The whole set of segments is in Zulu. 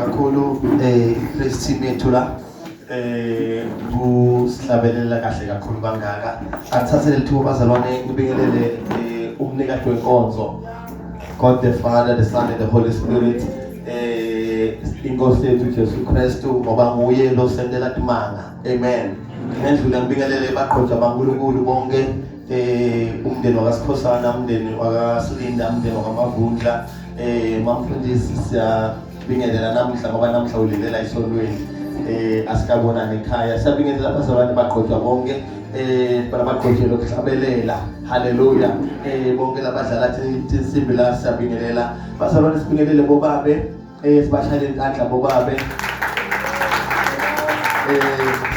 kakhulu praise team yethu la kusihlabelela kahle kakhulu kangaka. Angithathele lithuba bazalwane ngibingelele umnikati wenkonzo God the Father, the Son and the Holy Spirit. Inkosi yethu Jesu Kristu ngoba nguye lo sendela timanga. Amen. Ngendlula ngibingelele baqhotha baNkulunkulu bonke umndeni wakaSikhosana, umndeni wakaSilinda, umndeni wakaMavundla. Mamfundisi siyabingelela namhla ngoba namhla ulilela isonweni. Asikabonana ekhaya. Siyabingelela abazalwane baqhotha bonke baqhothe lokuhlabelela. Hallelujah. Bonke labadlala insimbi la siyabingelela. Bazalwane sibingelele bobabe sibashayele intandla bobabe.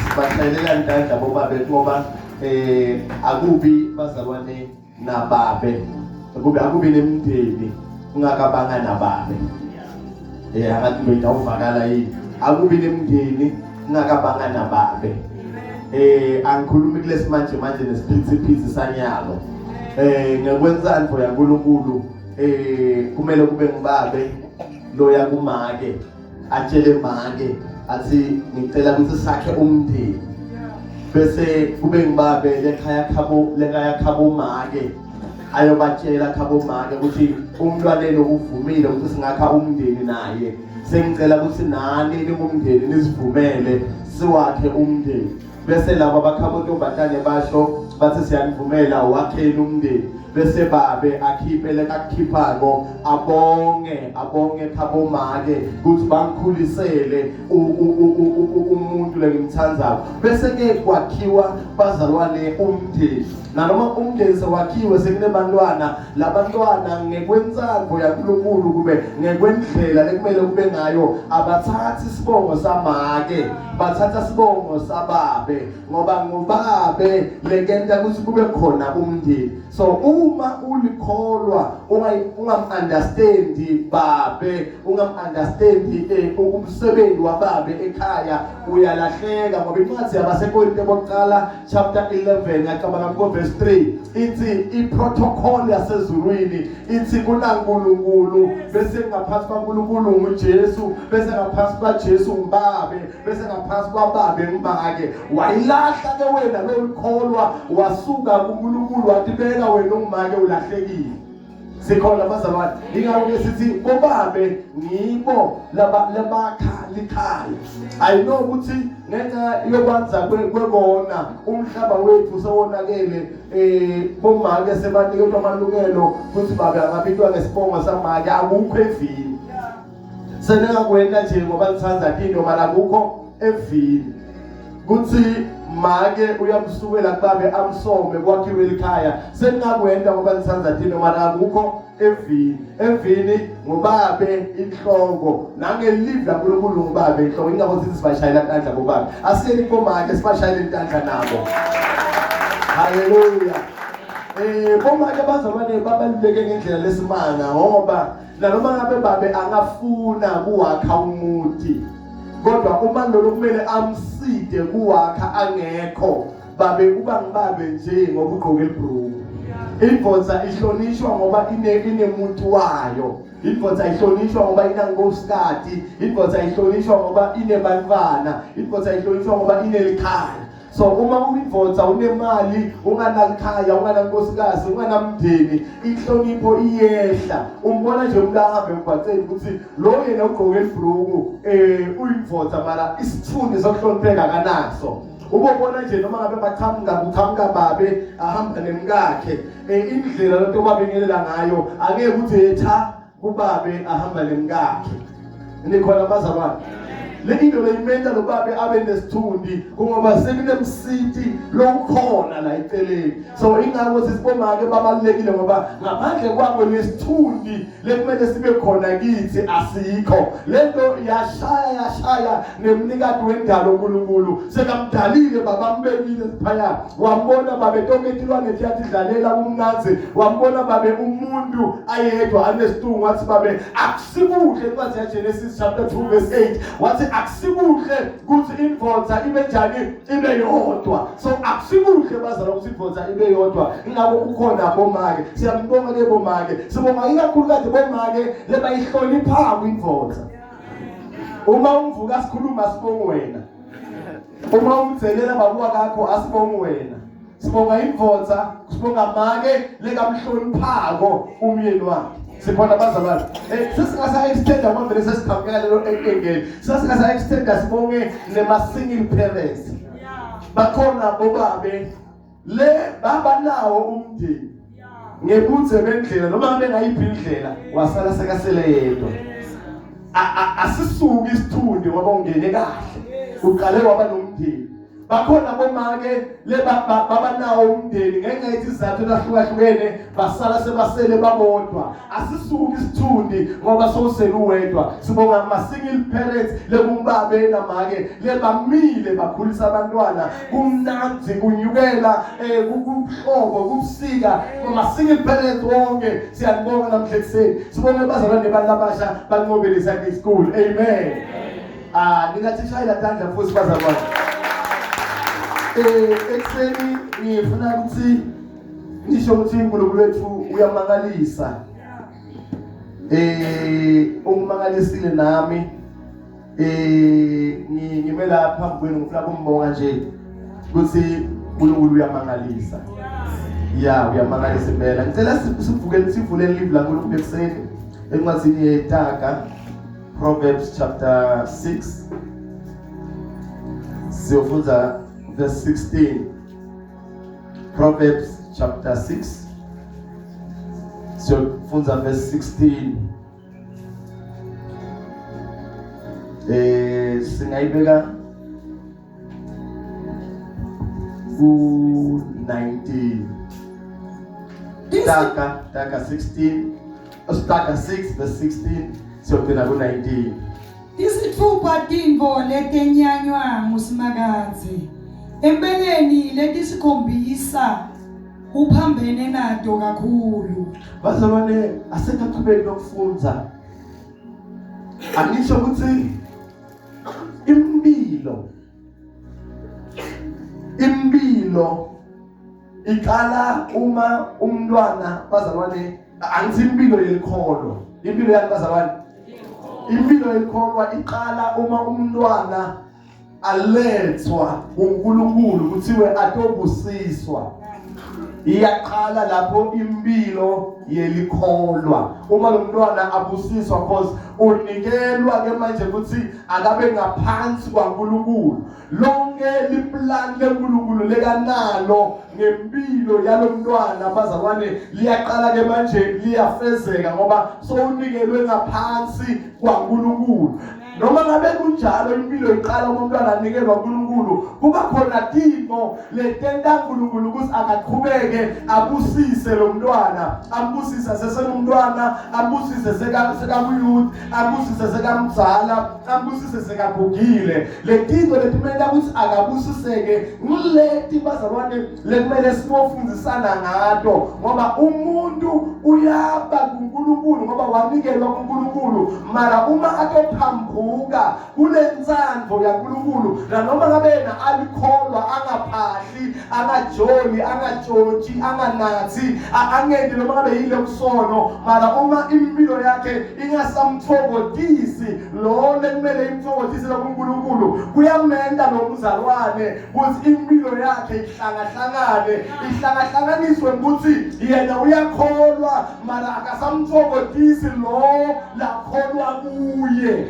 Sibashayela intandla bobabe ngoba akubi bazalwane nababe. Akubi nemndeni ungakabanga nababe. Angathi mina uvakala yini. Akubi nemndeni ungakabanga nababe. Angikhulumi kulesimanje manje nesiphithiphithi sanyalo. Ngekwenzani for yaNkulunkulu kumele kube ngibabe loya kumake atshele make athi ngicela ukuthi sakhe umndeni bese kube ngibabe lekhaya khabo make ayobatshela khabo make ukuthi umntwaneni uvumile ukuthi singakha umndeni naye sengicela ukuthi nani nimumndeni nisivumele siwakhe umndeni bese labo abakhabo ntombazane basho bathi siyanivumela wakhele umndeni bese babe akhiphe lekakhiphayo abonge khabo make ukuthi bangikhulisele umuntu lengimthandayo bese ke kwakhiwa bazalwane umndeni nanoma umndeni sewakhiwe sekunebantwana labantwana ngekwenzango yaNkulunkulu kube ngekwendlela lekumele kube ngayo abathathi isibongo samake bathatha isibongo sababe ngoba ngobabe lekenta ukuthi kube khona umndeni. So uma ulikholwa ungam-understandi babe ungam-understandi umsebenzi wababe ekhaya uyalahleka ngoba incwadi yabaseKorinte bokuqala chapter 11 ngicabanga ngo verse 3 ithi iprotocol yasezulwini ithi kunaNkulunkulu bese ngaphansi kwaNkulunkulu nguJesu bese ngaphansi kwaJesu umbabe bese ngaphansi kwababe ngibake wayilahla ke wena lokholwa wasuka kuNkulunkulu watibeka wena ungumake ulahlekile. Sikhona bazalwane ingakho ke sithi bobabe ngibo labakha likhaya. I know ukuthi ngenxa yokwanza kwebona umhlaba wethu sewonakele bomake sebanikwe amalungelo futhi babe angabitwa ngesibongo samake akukho evini. Senengakwenda nje ngoba ngithanza into mara akukho evini. Kuthi make uyamsukela kubabe amsome kwakhiwe likhaya sengakwenda ngoba ngithanza thina mara akukho evini ngobabe inhloko nangelive laNkulunkulu ngobabe inhloko ingakho sithi sibashayela intandla bobabe asiyeni bomake sibashayela intandla nabo. Hallelujah. Bomake bazalwane babaluleke ngendlela lesimanga ngoba nanoma ngabe babe angafuna kuwakha umuthi kodwa uma lo kumele amside kuwakha angekho babe kuba ngibabe nje ngoba ugqoke ibhruku. Indvodza ihlonishwa ngoba inemuntu wayo. Indvodza ihlonishwa ngoba inankosikati. Indvodza ihlonishwa ngoba inebantwana. Indvodza ihlonishwa ngoba inelikhaya. So uma indvodza unemali unganalikhaya unganankosikazi unganamndeni inhlonipho iyehla. Umbona nje umuntu ahambe emgwaqeni ukuthi lo yena ugqoke ibhruku uyindvodza mara isithunzi sokuhlonipheka kanaso. Ubona nje noma ngabe baqhamuka babe ahamba nemkakhe indlela lo babingelela ngayo angeke ukuthi etha kubabe ahamba nemkakhe. Nikhona bazalwane le into leyimenta lo babe abe nesithundi ngoba sekunemsiti lokhona la eceleni. So ingakho sisibomake babalekile ngoba ngaphandle kwabo lesithundi lekumele sibe khona kithi asikho. Lento yashaya nemnikati wendalo uNkulunkulu sekamdalile babambekile siphaya wambona babe toketilwane thiyathi dlalela umnanzi wambona babe umuntu ayedwa anestungu wathi babe akusikuhle incwadi yaGenesis chapter 2 verse 8 wathi akusikuhle ukuthi indvodza ibe njani ibe yodwa. So akusikuhle bazalwa ukuthi indvodza ibe yodwa ingakho ukhona bomake siyambonga ke bomake sibonga ikakhulu kade bomake lebayihlonipha indvodza uma umvuka sikhuluma sibonge wena, uma umzelela babuka kakho asibonge wena, sibonga imvotsa, sibonga make lekamhloniphako umyeni wakhe. Sikhona bazalwane sesingasa extend amavele sesikhambeka lelo enkengeni, sesingasa extend sibonge nema single parents. Bakhona bobabe le baba nawo umndeni ngebuthe bendlela noma bengayiphi indlela wasala sekasele yedwa. Asisuki isithundi ngoba ungene kahle uqale waba nomndeni. Bakhona bomake le baba nawo umndeni ngenxa yethi izathu lahlukahlukene basala sebasele babodwa. Asisuki isithundi ngoba sowusele uwedwa. Sibonga ama single parents lekumbabe namake le bamile bakhulisa abantwana kumnanzi kunyukela kubuhlobo kubusika ama single parents wonke siyabonga namhla ekseni. Sibonga bazalwane balabasha banqobelisa school. Amen. Ningathi shayela tandla futhi bazalwane. Ekseni ngifuna ukuthi ngisho ukuthi uNkulunkulu wethu uyamangalisa. Ungimangalisile nami. Ngime lapha phambi ngifuna ukumbonga nje ukuthi uNkulunkulu uyamangalisa. Ya uyamangalisa impela. Ngicela sivule live la uNkulunkulu ekseni encwadzini yeTaga Proverbs chapter 6 siyofunda verse 16. Proverbs chapter 6 siyofunda verse 16. Singayibeka ku 19. Taga 16. Taga 6 verse 16 siyofunda ku 19. Isithupha timbo letenyanywa ngusimakazi. Empeleni letisikhombisa uphambene nato kakhulu. Bazalwane asekaqhubeka nokufunda. Angisho ukuthi impilo iqala uma umntwana bazalwane angithi impilo yelikholo. Impilo yakabazalwane. Impilo yelikholo iqala uma umntwana alethwa uNkulunkulu kuthiwe atobusiswa. Iyaqala lapho impilo yelikholwa. Uma lo mntwana abusiswa because unikelwa ke manje ukuthi akabe ngaphansi kwaNkulunkulu. Lonke liplan leNkulunkulu lekanalo ngempilo yalo mntwana bazalwane liyaqala ke manje liyafezeka ngoba sowunikelwe ngaphansi kwaNkulunkulu. Noma ngabe kunjalo impilo iqala umntwana anikelwa uNkulunkulu, kuba khona timo letenta uNkulunkulu ukuthi akaqhubeke abusise lo mntwana, ambusise sesemntwana, ambusise sekamuyuthi, ambusise sekamzala, ambusise sekagugile. Le timo letimela ukuthi akabusiseke ngileti bazalwane lekumele sibofundisana ngato ngoba umuntu uyaba kuNkulunkulu ngoba wanikelwa kuNkulunkulu, mara uma atophambuka kulenzandvo yaNkulunkulu noma ngabe yena alikholwa angaphahli angajoli angajotshi anganathi angende noma ngabe yile kusono, mara uma impilo yakhe ingasamthokozisi lo lekumele imthokozise kuNkulunkulu kuyamenda lo mzalwane ukuthi impilo yakhe ihlangahlanganiswe ukuthi yena uyakholwa mara akasamthokozisi lo lakholwa kuye.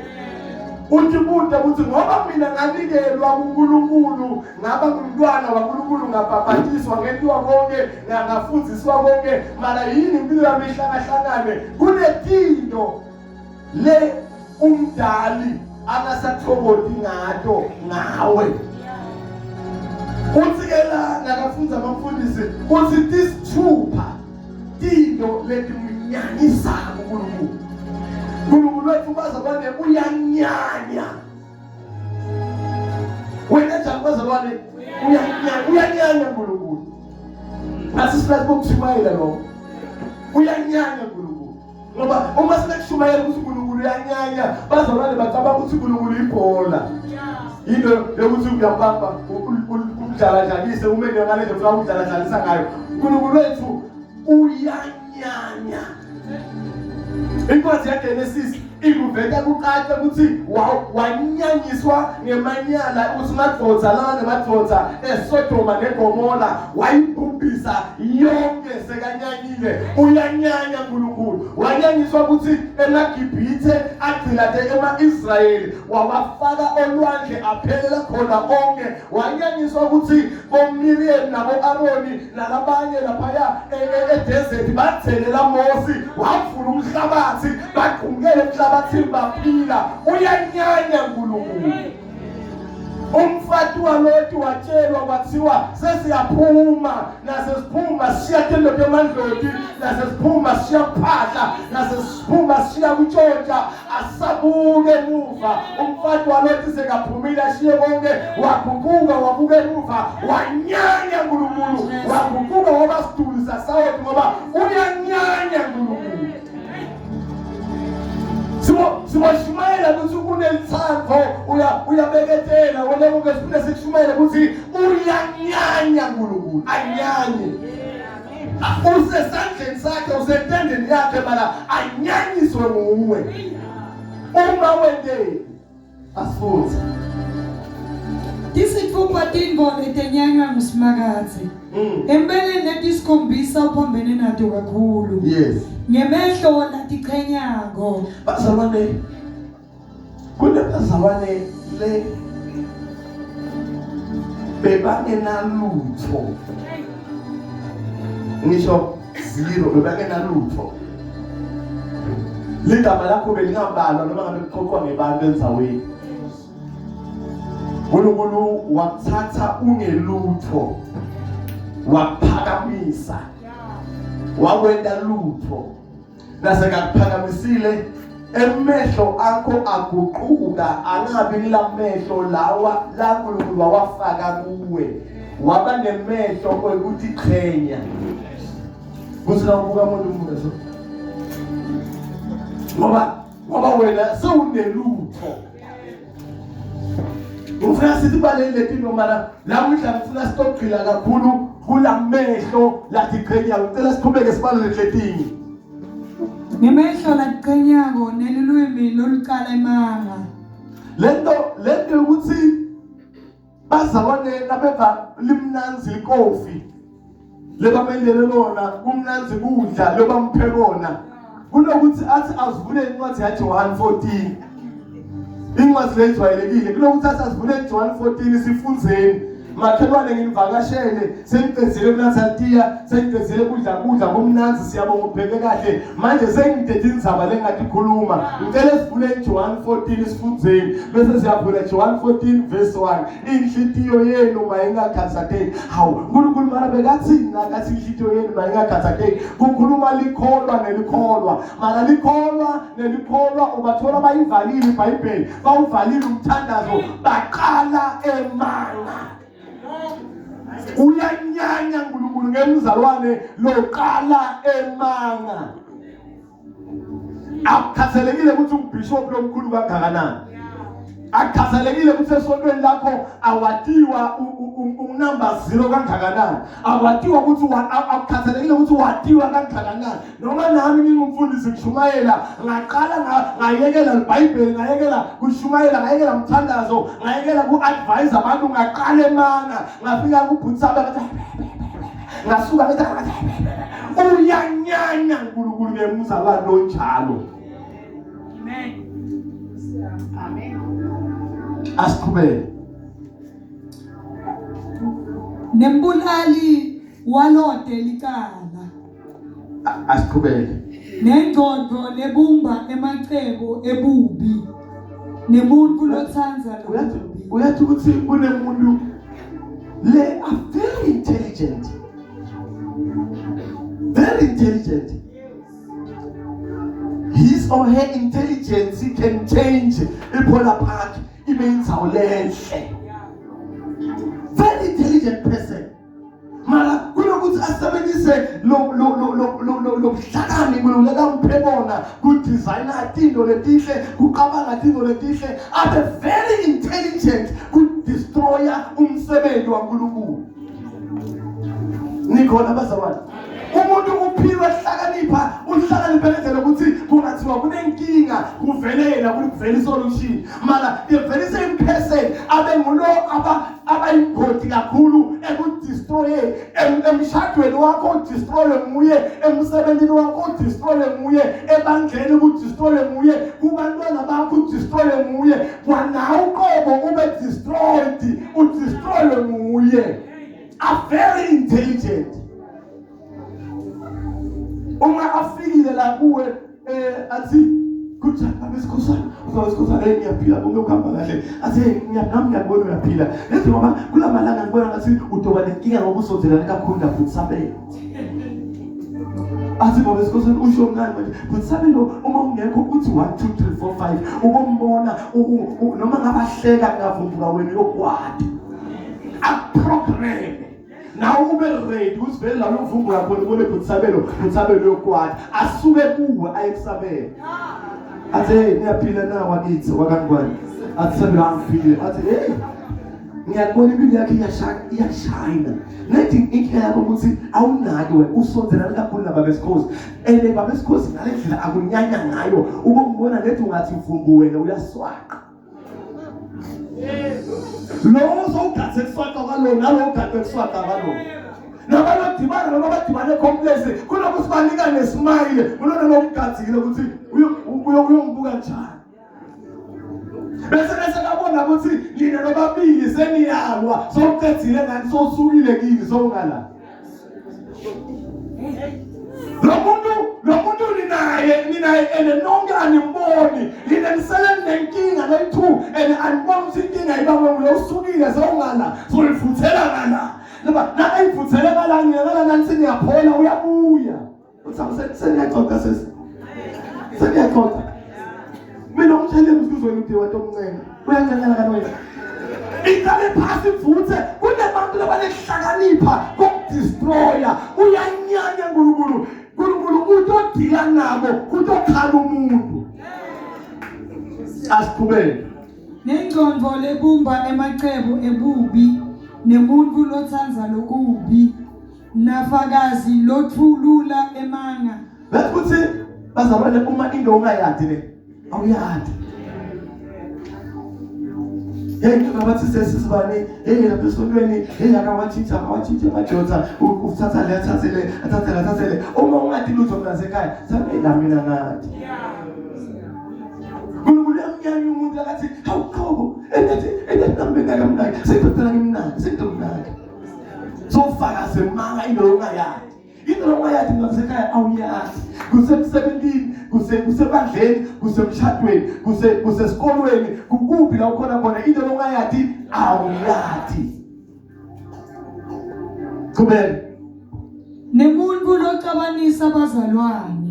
Ujibude ukuthi ngoba mina nganikelwa kuNkulunkulu ngaba ngumntwana waNkulunkulu ngabhabhatiswa ngentiwa konke ngafundziswa konke, mara yini impilo yami ihlangahlangane kunetinto le umdali angasathokozi ngato ngawe. Uthi ke la ngakafundza abafundisi uthi tisithupha tinto letimnyanyisa kuNkulunkulu. uNkulunkulu wethu bazalwane uyanyanya. Wena njani bazalwane? Uyanyanya uNkulunkulu. Asisilazi bokushumayela lo. Uyanyanya uNkulunkulu. Ngoba uma sinekushumayela ukuthi uNkulunkulu uyanyanya, bazalwane bacabanga ukuthi uNkulunkulu ibhola. Into yokuthi uyambamba umdlaladlalise umene ngale nje ufuna ukudlaladlalisa ngayo. uNkulunkulu wethu uyanyanya. Incwadi yaGenesis ikuveta kucace ukuthi wanyanyiswa ngemanyala usimadvodza lana nemadvodza eSodoma neGomora wayibhubhisa yonke sekanyanyile uyanyanya uNkulunkulu wanyanyiswa ukuthi emaGibhithe agcilate ema-Israyeli wabafaka olwandle aphelela khona onke wanyanyiswa ukuthi boMiriam nabo-Aroni nalabanye laphaya edeserti bathelela Mose wavula umhlabathi baqhumukele emhlabathini baphila uyanyanya uNkulunkulu umfati waloti watshelwa kwathiwa sesiyaphuma nasesiphuma siya kendoda emandloti nasesiphuma siya kuphahla nasesiphuma siya kutshontsha asabuke emuva umfati waloti sekaphumile ashiye konke waguquka wabuke emuva wanyanya uNkulunkulu waguquka ngoba siduli sasawoti ngoba uyanyanya uNkulunkulu Simoshumayela ukuthi kunelithando uyabeketela wena konke sifuna sikushumayela ukuthi uyanyanya uNkulunkulu anyanye usesandleni sakhe usentendeni yakhe mara anyanyiswe nguwe uma wende asifuthe Tisitfupha tintfo letenyanywa nguSimakadze empeleni letisikhombisa uphambene nato kakhulu yes ngemehlo latiqhenyako bazalwane kunebazalwane le bebangenalutho ngisho zero bebangenalutho ligama lakho belingabalwa noma ngabe liqoqwa ngebantu endzaweni uNkulunkulu wathatha ungelutho waphakamisa wakwenda lutho nasekakuphakamisile emehlo akho aguquka angabi lamehlo lawa la uNkulunkulu wawafaka kuwe waba nemehlo ukuthi qhenya kusina ubuka umuntu leso ngoba wena sewunelutho ufuna sithi balele letino mara lamuhla ngifuna sitogqila kakhulu kulamehlo lathi qhenya ucela siqhubeke sibalele letini ngemehlo latiqhenyako nelulwimi lolucala emanga lento ukuthi bazalwane nabeva limnanzi ikofi lebamendele lona kumnanzi kudla lobamphelona kunokuthi athi azivule incwadi yathi 1:14 incwadi lejwayelekile kunokuthi athi azivule John 14 sifunzeni makhelwane ngivakashele sengicezile kunathatiya sengicezile kudla ngomnanzi siyabonga ubheke kahle manje sengidede indzaba lengathi khuluma ngicela sivule John 14 sifunzeni bese siyavula John 14 verse 1 inhlitiyo yenu mayingakhathazeki hawu uNkulunkulu mara bekathini nakathi inhlitiyo yenu mayingakhathazeki kukhuluma likholwa nelikholwa mara likholwa nelikholwa ubathola bayivalile iBhayibheli bawuvalile umthandazo baqala emanga uyanyanya uNkulunkulu ngemzalwane loqala emanga akukhathalekile ukuthi umbishop lomkhulu kangakanani akukhathalekile ukuthi esontweni lakho awatiwa unumber 0 kangakanani awatiwa ukuthi akukhathalekile ukuthi watiwa kangakanani noma nami ngingumfundisi ngishumayela ngaqala ngayekela iBhayibheli ngayekela kushumayela ngayekela umthandazo ngayekela ku-advise abantu ngaqala emanga ngafika kuBhutsaba ngasuka uyanyanya uNkulunkulu ngemzalwane onjalo amen asiqhubeke nembulali walode licala asiqhubeke nengqondo lebumba emacebo ebubi nemuntu lothanza lobubi uyathi ukuthi kunemuntu le are very intelligent his or her intelligence can change ipolar park ibenzawo lenhle very intelligent person mara kunokuthi asebenzise lobuhlakani kululeka umphebona kudesigner izinto letihle kuqabanga izinto letihle abe very intelligent kudestroya umsebenzi waNkulunkulu nikhona bazalwane umuntu uphiwe hlakanipha uhlakaniphe ngendlela ukuthi kungathi kungathiwa kunenkinga kuvelela kuvela isolution mara ivele same person abe ngulo abayibhodi kakhulu ekudestroye emshadweni wakho udestroye nguye emsebenzini wakho udestroye nguye ebandleni udestroye nguye kubantwana bakho udestroye nguye kwanawe uqobo ube destroyed udestroye nguye are very intelligent uma afikile la kuwe athi kuthi abesikhosana uzawesikhosana ngiyaphila bonke ukuhamba kahle athi ngiyabona uyaphila lethi ngoba kulamalanga ngibona ngathi udoba lenkinga ngoba usonzelana kakhulu ngafuthi athi ngoba esikhosana usho ngani manje futhi sabelo uma ungekho uthi 1 2 3 4 5 ubombona noma ngabahleka ngavumbuka wena yokwadi aprogram nawe ube ready usivele la umvumbuka khona ubone futhi yokwadi asuke kuwe ayekusabela athi niyaphila na wakithi wakangwani athi sabela angifile athi ngiyabona impilo yakhe iyashayina nethi inkinga yakho ukuthi awunaki wena usonzelana kakhulu nababesikhosi babesikhosi ngale ndlela akunyanya ngayo ukubona lethi ungathi mfumbu wena uyaswaqa lo sowugathe kuswaqa kwalo nalo ugathe kuswaqa kwalo nabalodibana noma badibane complex kuloko sibanika nesmile kulona nomgathile ukuthi uyombuka njani bese kabona ukuthi lina nobabili seniyalwa sokucedzile ngani sosukile kini sokungala lo muntu ninaye ene nonke animboni lina nisele nenkinga leyi-2 ene anibona ukuthi inkinga ibamwe usukile sokungala solifuthela ngala ngoba nayifuthele ngala ngiyakala nani seniyaphola uyabuya uthi seniyaxoxa seniyaxoxa mina umshayeli msuzweni uthi wathi omncane uyancelela kanti wena iqale phasi futhe kunabantu labanehlakanipha kokudestroya uyanyanya nkulunkulu utodila nabo utokhala umuntu asiqhubeke nengcondo lebumba emacebo ebubi nemuntu lothanza lokubi nafakazi lothulula emanga bekuthi bazabane uma into ongayadi le awuyadi ngabathi sesizibane lapha esontweni akawathinta madoda uthatha le athathe le uma ungadi lutho mnasekhaya sabela mina ngathi kunkulu yamnyanya umuntu akathi hawuqhobo engathi nambe ngakamnaki sekuthatha ngimnaki sofaka semanga into ongayadi into ongayadi mnasekhaya awuyazi kusemsebenzini kusebandleni kusemshadweni kusesikolweni kukuphi la ukhona into ongayadi awuyadi kubele nemuntu loxabanisa abazalwane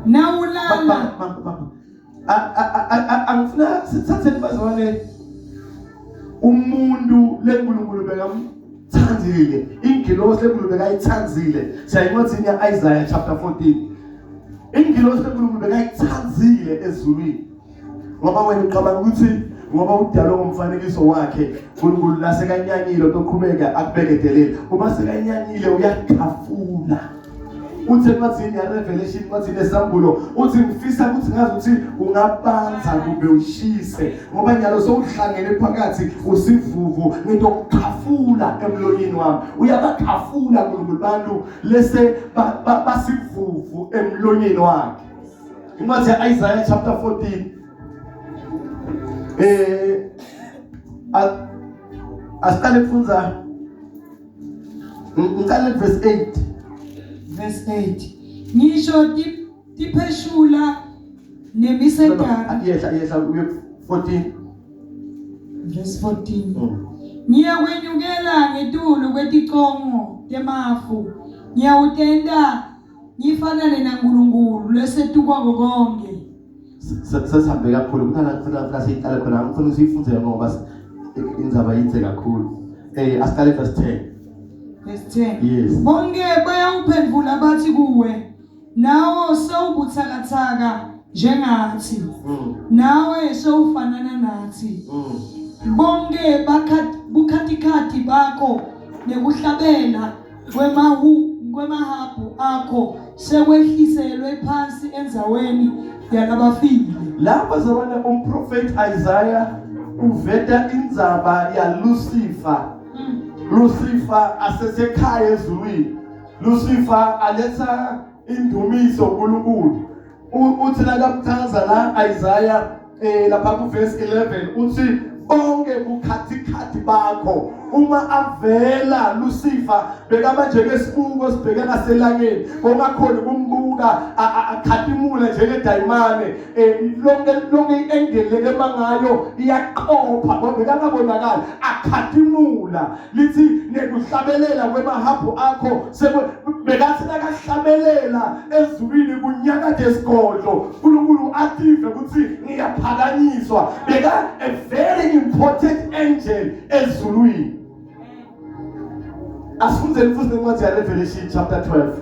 nawulala angifuna sithathele bazalwane umuntu lenkulunkulu bekamthanzile ingilosi lenkulunkulu bekayithanzile siyayincwadi ya Isaiah chapter 14 ingilosi lenkulunkulu bekayithanzile ezulwini ngoba wena uqabanga ukuthi ngoba udalwe ngomfanekiso wakhe uNkulunkulu lasekanyanyile toqhubeka akubekedelele uma sekanyanyile uyakhafula uthi encwadini ya Revelation encwadini yesambulo uthi ngifisa ukuthi ngazi ukuthi ungabanza kumbe ushise ngoba njalo sowuhlangene phakathi usivuvu ngento okukhafula emlonyeni wami uyabakhafula uNkulunkulu bantu lese basivuvu emlonyeni wakhe incwadi ya Isaiah chapter 14 asiqale kufunza ngicale verse 8 ngisho tipheshula nemisedara yehla 14 verse 14 ngiyakwenyukela ngetulu kweticongo temafu ngiyawutenda ngifanane naNkulunkulu lesetukwako konke sesihambe kakhulu kuthana siyiqale khona ngifuna siyifunze ngoba indzaba yithe kakhulu asiqale verse 10 yes bonke bayawuphendvula bathi kuwe nawo sewubuthakathaka njengathi nawe sewufanana nathi bonke bukhatikhathi bakho nekuhlabela kwemahabu akho sekwehliselwe phansi enzaweni yalabafile. Lapha zabona umprofeti Isaiah uveta indzaba ya Lucifer. Lucifer asesekhaya ezulwini. Lucifer aletha indumiso kuNkulunkulu. Uthi nakamchaza la Isaiah lapha ku verse 11 uthi bonke bukhathi bakho uma avela Lucifer bekaba njengesibuko sibheke ngaselangeni ongakhona kumbuka akhatimula njengedayimane lonke engele emangayo iyaqopha ngoba bekangabonakala akhatimula lithi nekuhlabelela kwemahabhu akho bekathi nakahlabelela ezulwini kunyakade esigodlo uNkulunkulu ative ukuthi ngiyaphakanyiswa beka a very important angel ezulwini. Asifundzeni futhi nencwadi ya Revelation chapter 12.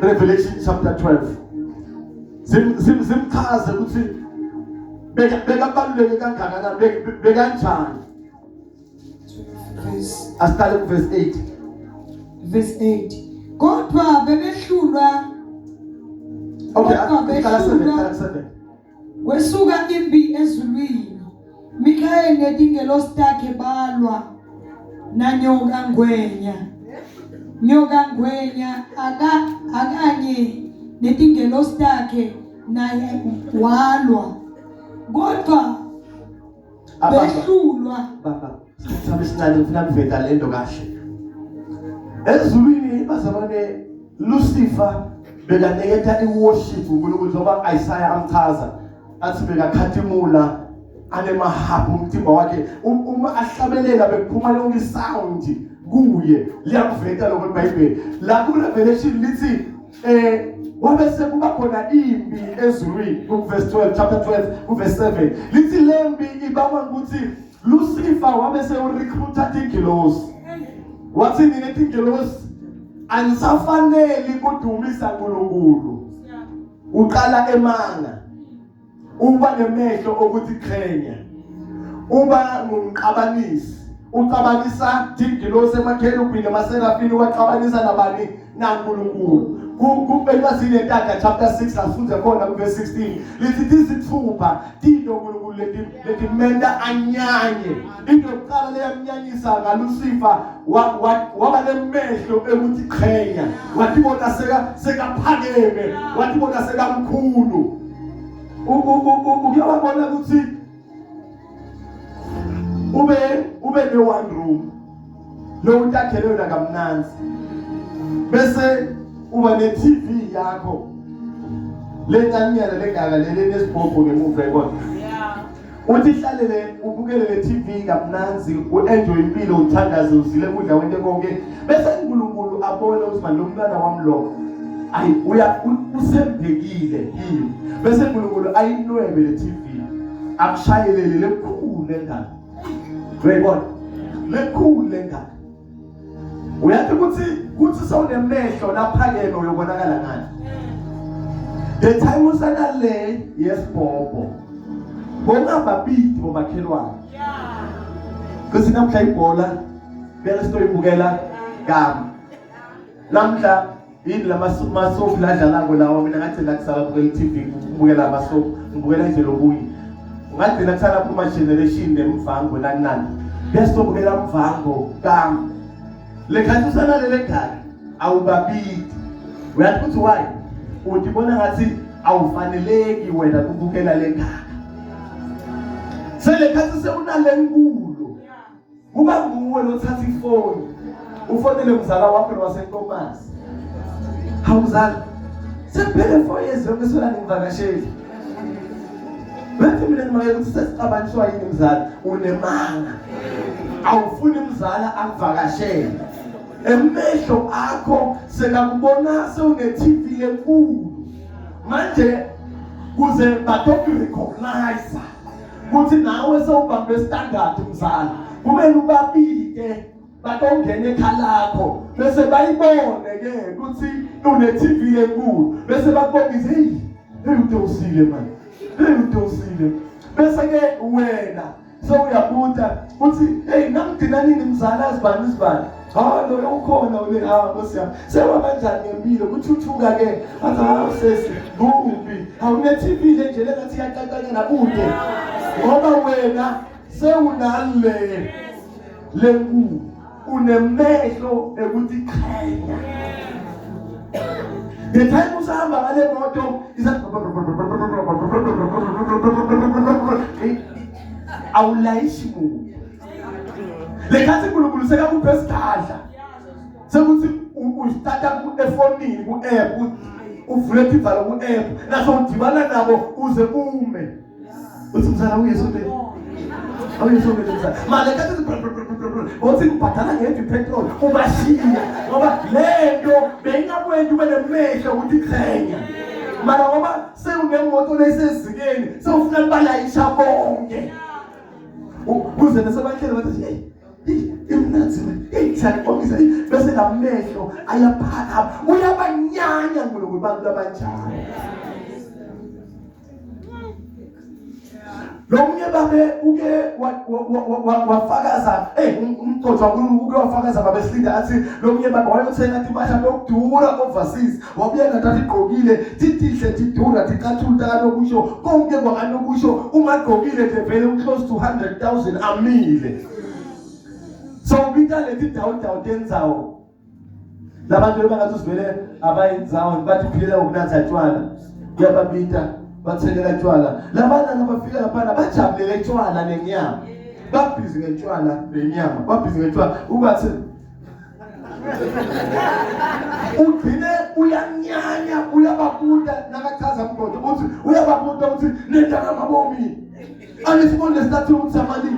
Revelation chapter 12. Zimchaze ukuthi bekabaluleke kangakanani bekanjani. Asiqale ku verse 8. Verse 8. Kodwa bebehlulwa. Okay, qala 7. Kwesuka impi ezulwini. Mikaeli netingelosi takhe balwa nanyoka ngwenya. Nyoka ngwenya akanye netingelosi takhe naye walwa. Kodwa behlulwa. Baba, sabe sinale ngifuna kuveta lento kahle. Ezulwini bazabane Lucifer bekaneketa iworship uNkulunkulu njengoba Isaiah amchaza athi bekakhatimula anemahabhu umthimba wakhe uma ahlabelela bekuphuma lonke isound kuye liyakuveta lokho eBhayibheli la ku Revelation lithi wabe sekuba khona impi ezulwini ku verse 12 chapter 12 ku verse 7 lithi lempi ibamba ukuthi Lucifer wabe serecruiter tingelosi wathi nini tingelosi anisafanele kudumisa uNkulunkulu uqala emanga uba nemehlo okuthi qhenya uba ngumqabanisi uqabanisa tingelosi emakherubhini naserafini waqabanisa nabani naNkulunkulu kubelwazini entaka chapter 6 afunde khona ku verse 16 lithi izithupha tino uNkulunkulu letimenda anyanye into yokuqala leyamnyanyisa ngaLucifer waba nemehlo ekuthi qhenya watibona sekaphakeme watibona sekamkhulu ukuyabona ukuthi ube ne one room lo utakhelewe nakamnanzi bese uba ne TV yakho lencanyana lengaka lesibhobho ngemuva yabona uthi hlalele ubukele le TV kamnanzi uenjoy impilo uthandaze uzile kudla wente konke bese uNkulunkulu abone ukuthi manje lo mntwana wami lo ayi usembekile yini bese uNkulunkulu ayinwebe le TV akushayelele lekhulu lengane uyayibona lekhulu lengane uyathi kuthi sawunemehlo laphakeme uyobonakala ngani the time usana le yesibhobho bongababidi bomakhelwane kasi namhla ibhola bese sitoyibukela gama namhla yini lamasofu ladlalako lawo mina ngathi lakusala bukela TV ukubukela amasofu ngibukela nje lobuyi ungadina kusala kuma generation nemvango nanani bese tobukela mvango gama lekhathi usana lele khaya awubabidi uyathi kuthi why udibona ngathi awufaneleki wena ukubukela lekhaya selekhathi sewunalenkulu kuba nguwe lothatha ifoni ufonele umzala wakho waseNkomazi hawuzali sephele 4 years yonke sola ngivakasheli bathi mina ngimaye ukuthi sesicabanjiswa yini mzala unemanga awufuni umzala akuvakashele emehlo akho sekakubona sewune TV enkulu manje kuze badokurecognize kuthi nawe sewubambe standard mzala kumele ubabike batongena ekhalakho bese bayibone ke ukuthi une TV enkulu bese bakubonise hey udosile man udosile bese ke wena so uyabuta uthi hey namgcina nini mzala asibani lo ukhona ule Nkosi yami. Sewabanjani ngempilo kuthuthuka ke. Athi sesi kuphi? Awune TV nje lengathi iyaqaqanya nakude. Ngoba wena sewunale lengu unemehlo ekuthi khanya. The time usahamba ngale moto awulayishi muntu. Lekhathi uNkulunkulu sekakuphe isikhathi. Sekuthi ustarta ku-efonini ku-app uvule ivalo ku-app naso udibana nabo uze ume. Uthi mzala uyesondele. Awuyesondele mzala. Manje lekhathi uthi ubhadala ngedwa ipetrol ubashiya ngoba lento beyingakwenza ube nemehlo ukuthi khanya. Mara ngoba sewunemoto lesezikeni sewufuna balayisha bonke. Uze nasebakhele bathi imnazi ithakongisa bese lamehlo ayaphaka uyabanyanya ngokuthi abantu abanjalo. Lomnye babe uke wafakaza umqoqo uke wafakaza babesinda athi lomnye babe wayothenga impahla lokudura overseas wabuya ngathi igqokile titihle tidura tiqathula kalokusho konke kwakalokusho ungagqokile nje vele close to 100,000 amile. So ubita leti dawu tenzawo labantu lebangathi sivele abayinzawo bathi phila ukunatha tshwala kuyababita bathengela tshwala labana abafika lapha bajabulele tshwala nenyama babhizi ngetshwala nenyama babhizi ngetshwala ubathi ugcine uyanyanya uyababuda nakachaza mgodo uthi uyababuda uthi nendaba mabomi anisibone lesithathu umthamali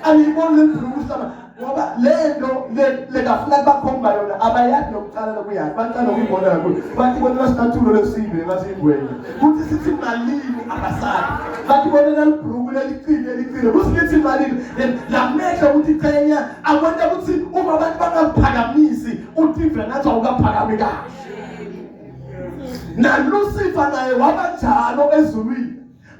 anibone lemphulukusama ngoba lento lekafuna bakhomba yona abayazi nokuqala lokuyazi baqala ukuyibona kakhulu bathi bona lesithathulo lesibili ngathi ingwenye kuthi sithi malini abasazi bathi bona nalibhruku lelicile kusithi malini lamehlo ukuthi qhenya akwenta ukuthi uma abantu bangaphakamisi uThixo nathi awukaphakami kahle. naLucifer naye wabanjalo ezulwini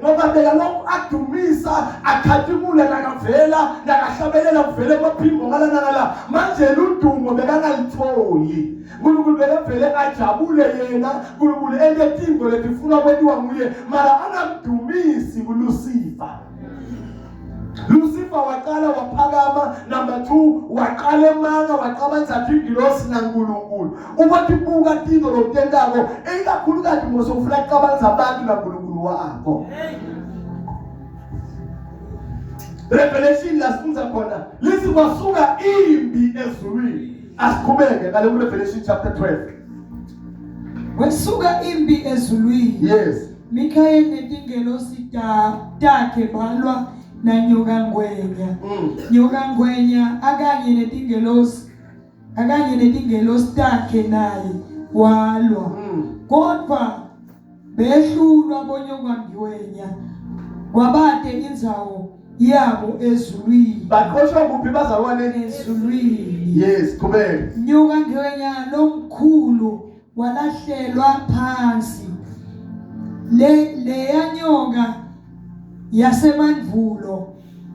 ngoba beka lokhu adumisa akhathimula nakavela nakahlabelela kuvele emaphimbo ngalana manje ludumo bekangalithoyi uNkulunkulu bekavele ajabule yena uNkulunkulu eletingo letifuna kwetiwa nguye mara angamdumisi kuLucifer. Lucifer waqala waphakama. Number 2 waqala emanga waqabanza ingilosi naNkulunkulu ukuthi buka tino lotendako ikakhulukazi mosofuna uqabanza abantu naNkulunkulu wakho. Revelation lasifunza khona lithi kwasuka imbi ezulwini. Asiqhubeke ngale kuRevelation chapter 12. Kwasuka imbi ezulwini. Yes. Mikhaeli netingelosi takhe balwa nanyoka ngwenya. Nyoka ngwenya akanye netingelosi takhe naye walwa. Kodwa behlulwa bonyoka ngwenya kwabade indzawo yabo ezulwini. Bakhoshwa kuphi bazalwane ezulwini? Yes, qhubeka. Nyoka ngwenya lomkhulu walahlelwa phansi. Le yanyoka yasemandulo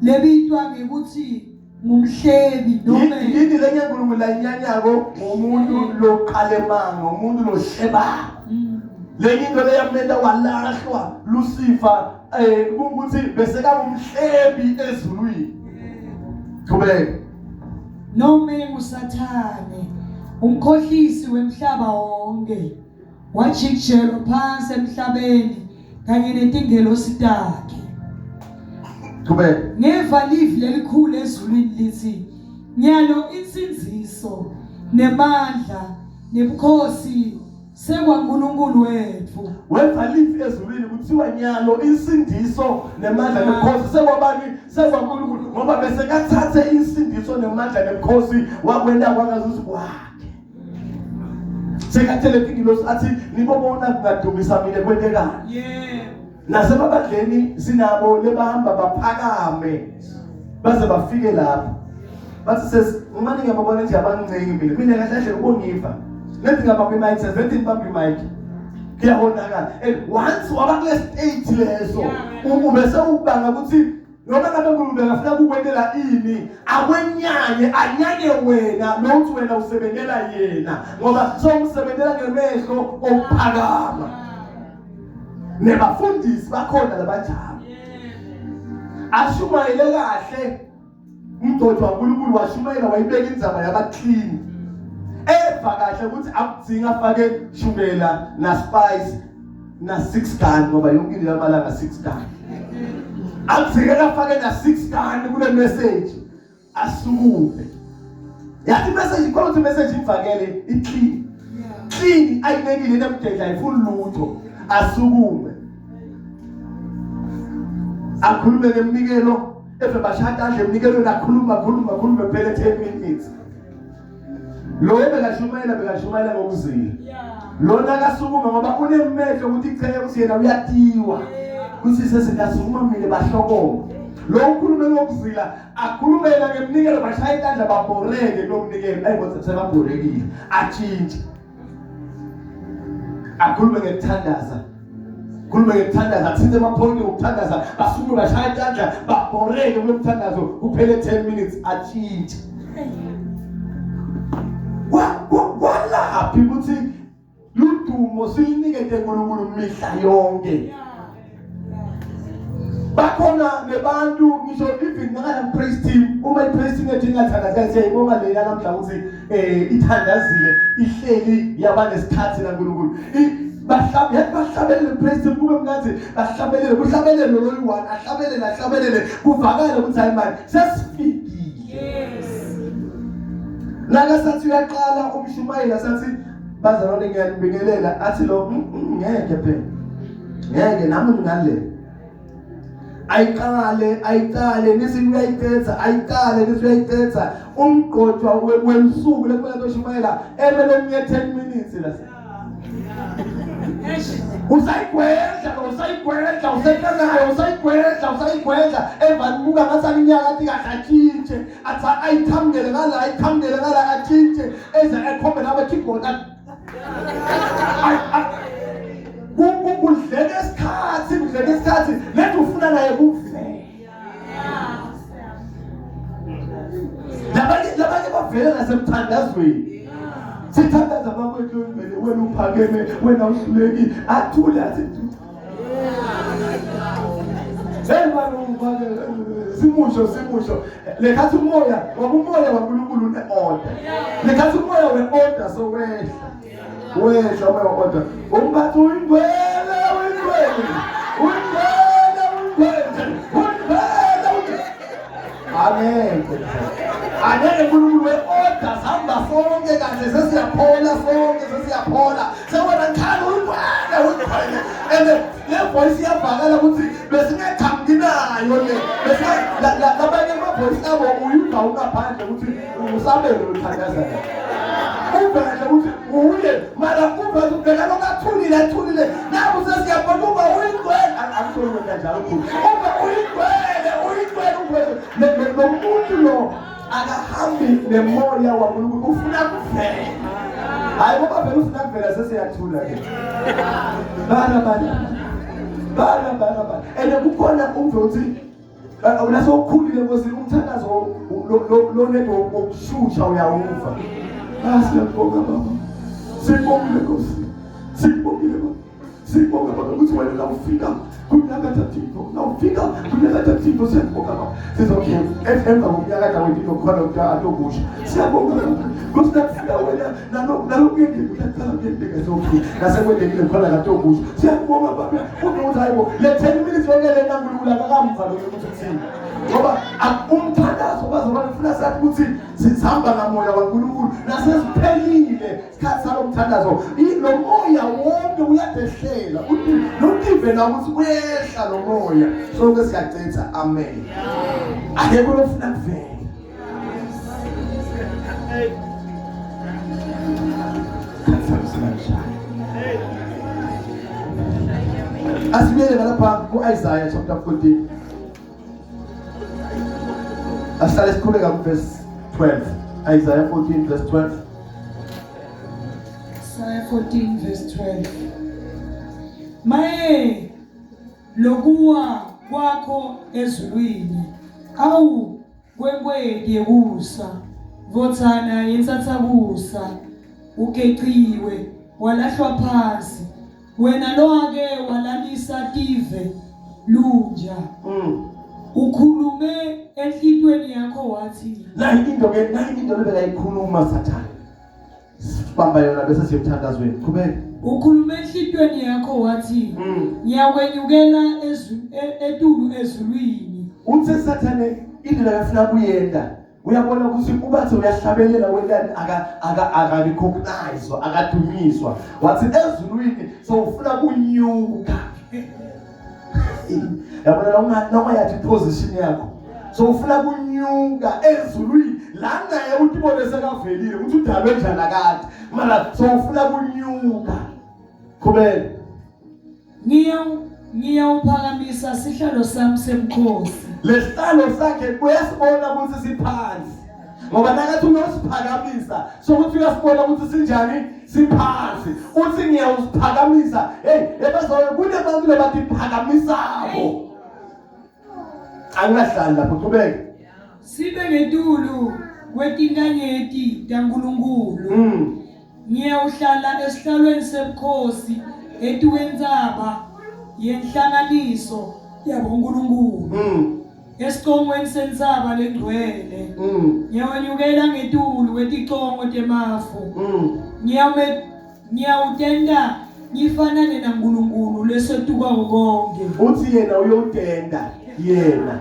lebitwa ngekuthi ngumhlebi noma yini lenye uNkulunkulu layinyanyako umuntu loqalemanga umuntu lohleba. Lenye into leyamenda walahlwa Lucifer ukuthi bese kangumhlebi ezulwini. Qhubeka. noma nguSathane umkhohlisi wemhlaba wonke wajikijelwa phansi emhlabeni kanye netingelosi takhe. Qhubeka. Ngeva livi lelikhulu ezulwini lithi nyalo insinziso nemandla nebukhosi sekwaNkulunkulu wethu. Weva livi ezulwini kuthiwa nyalo insindiso nemandla nebukhosi sekwabani sekwaNkulunkulu ngoba bese kathathe insindiso nemandla nebukhosi wakwenda kwangazuthi kwakhe. Sekathele ingilosi athi nibobona kungadumisa mina kwendekani. Nasebabadleni sinabo lebahamba baphakame baze bafike lapha. Bathi ngimani ngiyabona nje abancinci mina kahle kahle ubongiva. Lethi ngabamba imic sevethi ngibamba imic. Kuyabonakala. And once waba kule stage leso ubese ubanga ukuthi noma ngabe uNkulunkulu akafuna kukwendela ini akwenyanye anyanye wena nokuthi wena usebenzela yena ngoba somsebenzela ngemehlo okuphakama nebafundisi bakhona labajama ashumayele kahle umdodwa kaNkulunkulu washumayela wayibeka indzaba yaba clean eva kahle ukuthi akudzinga afake shukela na spice na 6 can ngoba yonke into yamalanga 6 can akudzinga afake na 6 can kule message asukume yathi message ikhona ukuthi message imfakele iclean clean ayinekile nemdedla ayifuni lutho asukume akhulume ngemnikelo efebashada nje emnikelo nakhuluma phela 10 minutes lo bekashumayela ngokuzila lona kasukuma ngoba unemehlo ukuthi icheke ukuthi yena uyatiwa kuthi sesikasukuma mile bahlokoma lo ukhulume ngokuzila akhulumela ngemnikelo bashaya intandla baboreke lo mnikelo ayibona sebabhorekile atshintshe akhulume ngekuthandaza athinte amaphoyinti okuthandaza basukume bashaya intandla baboreke kulomthandazo kuphele 10 minutes atshintshe kwalaphi ukuthi ludumo silinike uNkulunkulu mihla yonke bakhona nebantu ngisho even ngala praise team uma ipraise team ethi ngathandaza siyayibonga lela namhla ukuthi ithandazile ihleli yaba nesikhathi naNkulunkulu bahlabelele praise team kube mngathi bahlabelele lo one ahlabelele kuvakala ukuthi hayi manje sesifikile yes naka sathi uyaqala umshumayela sathi bazalwane ngiyanibingelela athi lo ngeke phela ngeke nami ngale ayiqale nisuyayithetha umgqojwa wemsuku lekumele toshumayela emele umye 10 minutes la usayigwedla evanibuka ngasali inyaka athi kahlatshintshe athi ayithambele ngala atshintshe eze ekhombe nabe keyboard kudleke isikhathi lethi ufuna naye kuvele labanye bavele nasemthandazweni sithandaza bakwethu wena uphakeme wena uhluleki athule athi simusho lekhathi umoya waNkulunkulu une-order lekhathi umoya we-order so wehla umoya we-order umbathi uyingwele Angeke uNkulunkulu we-order sihamba sonke kahle sesiyaphola sewona ngikhali uyingwele and le voice iyavakala ukuthi besingaqhambi nayo le labanye ama-voice abo uyuva ungaphandle ukuthi usabele uthandaza uvele ukuthi uye mara uvele ubheka lokathulile nabo sesiyabona uba uyingwele akusho ukwenza njalo uba uyingwele nomuntu lo akahambi nemoya waNkulunkulu ufuna kuvela hayi ngoba vele ufuna kuvela sesiyathula ke bala and kukhona umvuthi ulaso ukhulile ngosini umthandazo lo nedo wokushusha uyawuva siyabonga baba sibongile Nkosi sibonga baba ukuthi wena la ufika kunyakatha Thixo siyabonga baba sizokhe FM ngokunyakatha wethu khona ukusho siyabonga baba Nkosi nakufika wena nalokuyendele uhlala kuyendele zonke nasekwendekile khona katokusho siyabonga baba ukuthi hayibo le 10 minutes yonke naNkulunkulu akakamva lo ukuthi uthini ngoba umthandazo bazobona ufuna sathi ukuthi sihamba ngamoya waNkulunkulu nasesiphelile isikhathi salomthandazo lo moya wonke uyadehlela uthi nokive na ukuthi uyehla lo moya sonke siyacetha amen akekho lofuna kuvela asibele lapha ku-Isaiah chapter 14 asale sikhuleka verse 12 Isaiah 14 verse 12 Isaiah 14 verse 12 Maye lokuwa kwakho ezulwini. Awu kwenkwenkwe yekusa, vothana yensathakusa, ugeqiwe walahlwa phansi. Wena lo ake walalisa tive lunja. Ukhulume enhlitweni yakho wathi nayi into lebekayikhuluma Sathane. Sibamba yona bese siyemthandazweni. Qhubeka. ukhulume enhlitweni yakho wathi ngiyakwenyukela etulu ezulwini. Uthe Sathane indlela yafuna kuyenda. Uyabona ukuthi ubathi uyahlabelela wendani akarecognize akadunyiswa. Wathi ezulwini sowufuna kunyuka. Yabona noma yathi position yakho. So ufuna kunyuka ezulwini la naye utibone sekavelile ukuthi udalwe njani akade. Mara so ufuna kunyuka. Qhubeka. Ngiyawuphakamisa sihlalo sami semkhosi. Lesihlalo sakhe kuyasibona ukuthi siphansi. Ngoba nakathi uyosiphakamisa so ukuthi uyasibona ukuthi sinjani siphansi. Uthi ngiyawusiphakamisa ebazobe kunebantu lebathi phakamisako. Angahlali lapho. Qhubeka. Sibe ngetulu kwetinkanyeti taNkulunkulu. Ngiyawuhlala esihlalweni semkhosi etuwendzaba yenhlanganiso yabonkulunkulu. Esiqongweni sendzaba lengcwele. Ngiyawanyukela ngetulu kweticongo temafu. Ngiyawutenda ngifanane naNkulunkulu lesetuka konke. Uthi yena uyotenda yena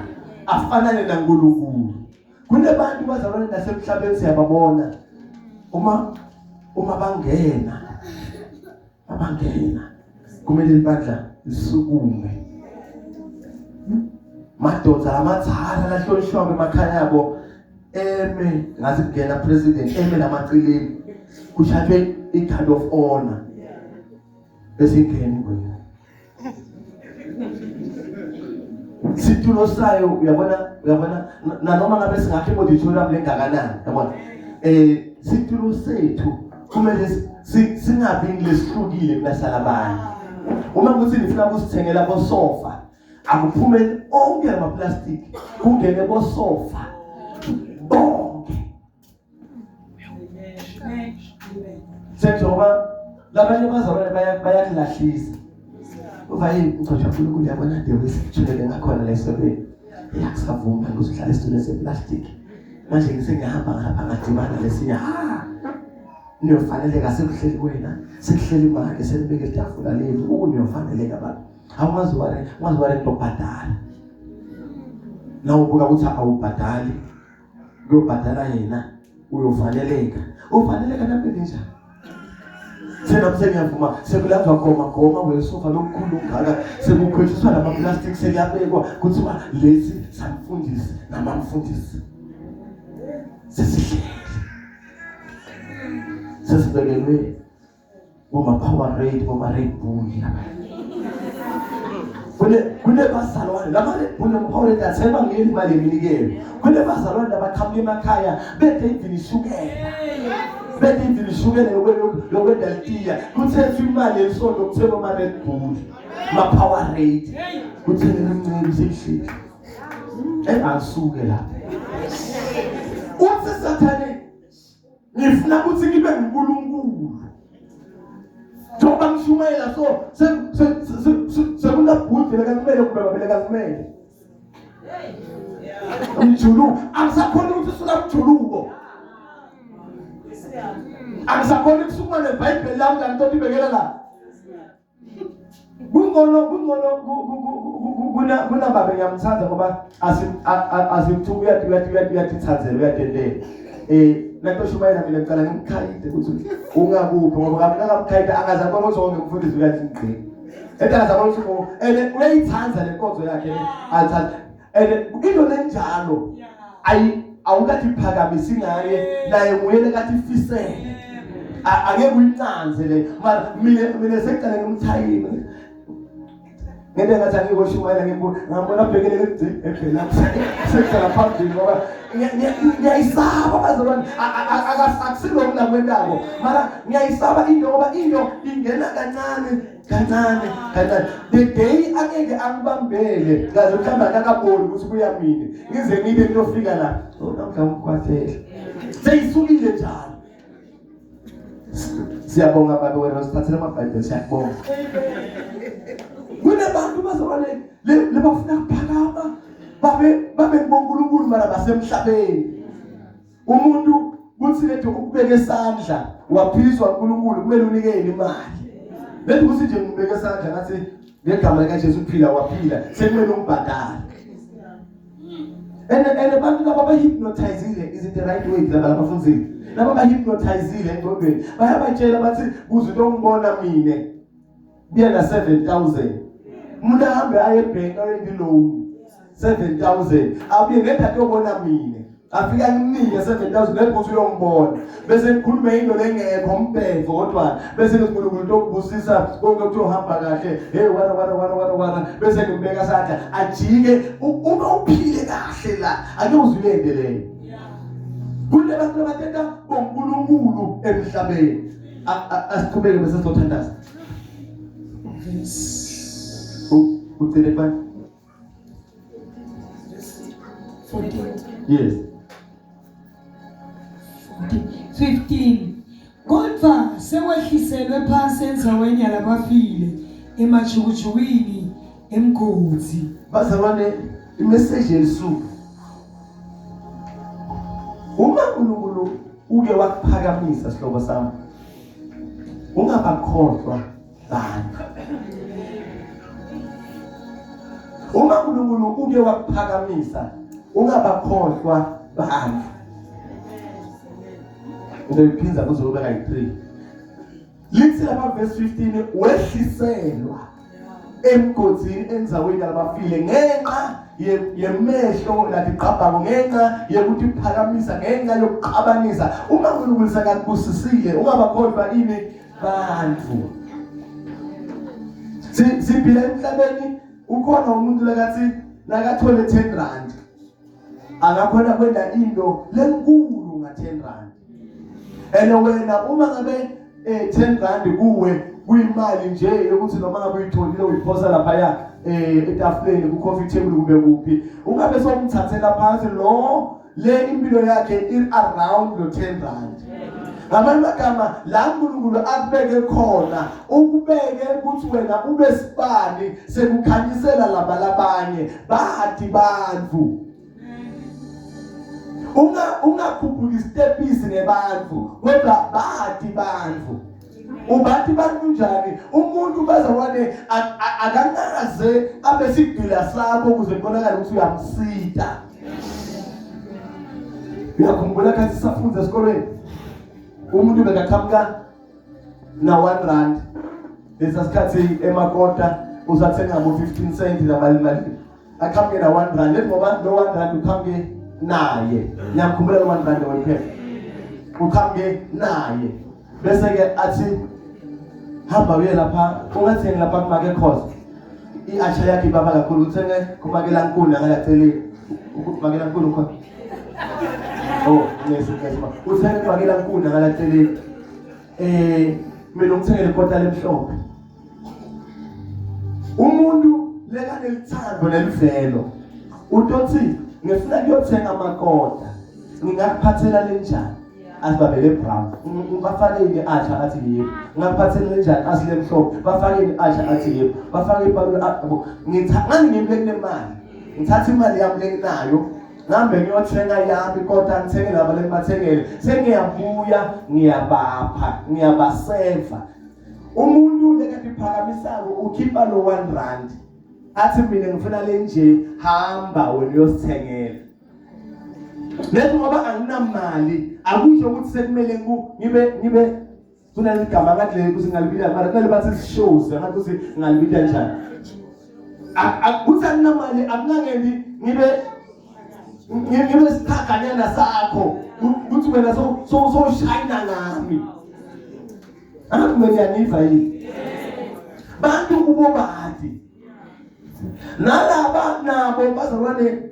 afanane naNkulunkulu. Kunebantu bazalwane nasemhlabeni siyababona uma bangena kumele libandla lisukume. Madoda amathara lahlonishwa emakhaya yabo ngathi kungena president namacileni kushathwe i-kind of honor esingeni kwena. Situlo sayo uyabona nanoma ngabe singakhe auditorium lengakanani yabona situlo sethu kumele singabi ngesihlukile kunasalabanye. Uma kuthi nifuna ukusithengela bosofa akuphumele onke ama plastic kungene bosofa bonke. Senjoba labanye bazalwane bayakulahlisa. Uvaye ucotsha uNkulunkulu yabona de wesithulele ngakhona lesebeni. Yakusavuma ukuhlala esitulweni seplastic. Manje ngisengihamba ngapha ngadibana lesinya niyofaneleka sekuhleli wena sekuhleli imali senibeke itafula leli uniyofaneleka baba. Awumaziware into bhadala. Nawu buka ukuthi awubhadali uyobhadala yena uyofaneleka. Ufaneleka nampela njani? Sena msengiyavuma sekulanzwa goma wesofa lokukhulu ngaka sekukhwetshiswa lama plastic sekuyabekwa kuthiwa lesi samfundisi namamfundisi. Sesibekelwe Power Rate, Red Bull. Kune bazalwane lamanye Power Rate athemba ngeli imali eminikelo. Kune bazalwane abaqhamuka emakhaya bethe indini ishukela yokwenda litiya kuthethwe imali elisonto kuthenga Red Bull Power Rate kuthengela umncane sekushithe engasuke lapha. Uthi Sathane ngifuna ukuthi ngibe nguNkulunkulu. Njoba ngishumayela so sekunabhudle lekanimele kubabele kanimele. Umjulu angisakhona ukuthi sulamjuluko. Angisakhona ukusukuma neBhayibheli lami la nto ibekela la. Kungono kuna baba ngiyamthanda ngoba asimthuku uyatithandzela uyatendela. Nanto shumayela mina ngicela ngimkhayide ukuthi ungakuphi ngoba kamkhayide angazabona ukuthi wonke umfundisi uyathi ngqi. Etazabona ukuthi uyayithanza lenkonzo yakhe alithanda. Into lenjalo awukathi phakamisa ngaye naye nguyele kathi ifisele. Angeke uyinanze le mara mina sengicela ngimthayime. Ngeke ngathi angikoshumayela ngibona bhekele ephela sekhala phambili ngoba ngiyayisaba bazalwane akusilo mina kwendabo mara ngiyayisaba into ngoba into ingena kancane kancane the day angeke angibambele ngaze mhlamba akakaboni ukuthi kuyamina ngize ngibe ngiyofika la namhla ngikwathele seyisukile njalo. Siyabonga baba wena usiphathele amabhayibheli siyabonga. Kunabantu bazobane lebafuna ukuphakama babe ngoNkulunkulu mara basemhlabeni. Umuntu kuthi lethe ukubeka esandla waphizwa uNkulunkulu kumele unikele imali. Bethi kuthi nje ngibeka esandla ngathi ngegama lika Jesu uphila waphila sekumele ungibhadale. And abantu laba bahypnotizile is it the right way laba abafundile. Laba bahypnotizile engqondweni. Bayabatshela bathi kuze ungibona mina biya na 7,000. Umuntu ahambe aye ebank ayendi loan 7,000. Abuye ngethathe ubona mina. Afika nginike 7,000 lebuzo uyongibona. Bese ngikhuluma into lengekho umbhezo kodwa bese ngikunkulunkulu lokubusisa konke ukuthi uhamba kahle. Hey wara bese ngibeka isandla ajike uma uphile kahle la ake uzuyende leyo. Kunabantu abathetha ngoNkulunkulu emhlabeni. Asiqhubeke bese sizothandaza. Uthele bani? 14. Yes. 15. Kodwa sewehliselwe phansi enzaweni yalabafile emajukujukwini emgodi. Bazalwane imessage yesuku. Uma uNkulunkulu uke wakuphakamisa sihlobo sami. Ungabakhohlwa bantu. Uma uNkulunkulu uke wakuphakamisa ungabakhohlwa bantu. Ngiyiphinza kuzobeka i3. Lithi lapha verse 15 wehliselwa emgodini enzaweni yabafile ngenxa yemehlo lathi qabhako ngenxa yokuthi uphakamisa ngenxa yokuqhabanisa. Uma uNkulunkulu sakubusisile ungabakhohlwa ini bantu. Siphila emhlabeni ukhona umuntu lakathi nakathole 10 rand akakhona kwenda into lenkulu nga 10 rand. Wena uma ngabe 10 rand kuwe kuyimali nje yokuthi noma ngabe uyitholile uyiphosa lapha ya etafuleni ku coffee table kube kuphi ungabe somthathela phansi lo le impilo yakhe around lo 10 rand. Ngamanye amagama la uNkulunkulu akubeke khona ukubeke ukuthi wena ube sibani sekukhanyisela laba labanye bathi bantu. Ungakhuphuki istepisi ngebantu kodwa bathi bantu. Ubathi bantu njani? Umuntu bazalwane akanaze abesigila sakho ukuze kubonakala ukuthi uyamsita. Uyakhumbula kathi safunda esikolweni umuntu bekaqhamuka na 1 rand lesasikhathi emakota uzathenga ngo 15 cent lamalini aqhamuke na 1 rand lethi ngoba lo 1 rand uqhamuke naye ngiyakhumbula lo 1 rand wephe uqhamuke naye bese ke athi hamba uye lapha ungathengi lapha kumake khosi iasha yakhe baba kakhulu uthenge kumakela nkuni ngalaceleni ukumakela nkuni khona. Oh, ngesikhathi uthenge kumakela nkuni ngalaceleni mina ngithengele ikota lemhlophe. Umuntu leka nelithando nelivelo utothi ngifuna kuyothenga amakota ngingakuphathela lenjani asibabele brown bafanele asha athi yebo ngaphathele njani asile mhlophe bafanele asha athi yebo bafake ibalo ngithangani ngimleke nemali ngithatha imali yami lenayo ngambe ngiyothenga yami kodwa ngithenge laba lebathengele sengiyabuya ngiyabapha ngiyabaseva. Umuntu lekade iphakamisako ukhipha lo 1 rand athi mina ngifuna lenje hamba wena uyosithengela. Lethi ngoba anginamali akusho ukuthi sekumele ngibe kunaligama ngale ukuthi ngalibila mara kumele bathi sishows ngathi ukuthi ngalibila njani. Akuthi anginamali akunangeni ngibe sikhaganyana sakho ukuthi wena so shine ngami. Angiyaniva yini? Bantu kubo bathi nalaba nabo bazalwane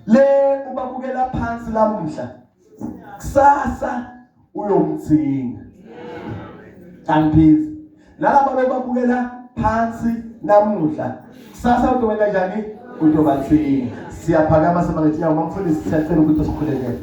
le ubabukela phansi lamuhla kusasa uyomthinga. Angiphizi nalabo babukela phansi namuhla kusasa uzowenza njani uzobathini siyaphakama sema ngithi yawo mangifundisi siyacela ukuthi usikhulekele